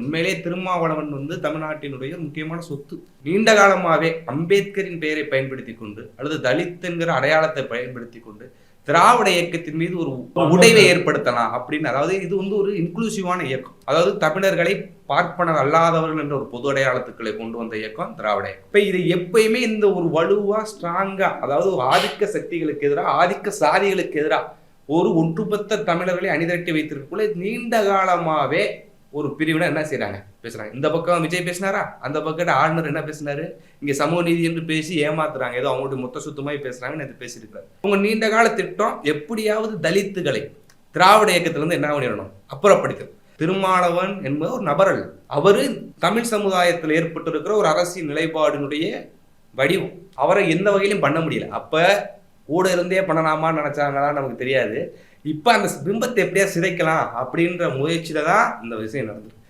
உண்மையிலே திருமாவளவன் தமிழ்நாட்டினுடைய முக்கியமான சொத்து. நீண்ட காலமாவே அம்பேத்கரின் பெயரை பயன்படுத்தி கொண்டு அல்லது தலித் என்கிற அடையாளத்தை பயன்படுத்தி கொண்டு திராவிட இயக்கத்தின் மீது ஒரு உடைவை ஏற்படுத்தலாம் அப்படின்னு. அதாவது இது ஒரு இன்க்ளூசிவான இயக்கம். அதாவது தமிழர்களை பார்ப்பனர் அல்லாதவர்கள் என்ற ஒரு பொது அடையாளத்துக்களை கொண்டு வந்த இயக்கம் திராவிட இயக்கம். இப்ப இது எப்பயுமே இந்த ஒரு வலுவா ஸ்ட்ராங்கா, அதாவது ஆதிக்க சக்திகளுக்கு எதிராக, ஆதிக்க சாதிகளுக்கு எதிராக ஒரு ஒட்டுமொத்த தமிழர்களை அணிதிரட்டி வைத்திருக்கக்குள்ள நீண்ட காலமாவே ஒரு பிரிவினை என்ன செய்யறாங்க, பேசுறாங்க. இந்த பக்கம் விஜய் பேசினாரா, அந்த பக்கம் ஆளுநர் என்ன பேசினாரு, இங்க சமூக நீதி என்று பேசி ஏமாத்துறாங்க, ஏதோ அவங்களுடைய மொத்த சுத்தமாய் பேசுறாங்கன்னு அது பேசியிருக்காரு. உங்க நீண்ட கால திட்டம் எப்படியாவது தலித்துகளை திராவிட இயக்கத்திலிருந்து என்ன பண்ணிடணும், அப்புறப்படுத்தல். திருமாவளவன் என்பது ஒரு நபர் அல்ல, அவரு தமிழ் சமுதாயத்தில் ஏற்பட்டிருக்கிற ஒரு அரசியல் நிலைப்பாடினுடைய வடிவம். அவரை எந்த வகையிலும் பண்ண முடியல. அப்ப கூட இருந்தே பண்ணலாமான்னு நினைச்சாங்களான்னு நமக்கு தெரியாது. இப்ப அந்த பிம்பத்தை எப்படியா சிதைக்கலாம் அப்படின்ற முயற்சியில தான் இந்த விஷயம் நடந்தது.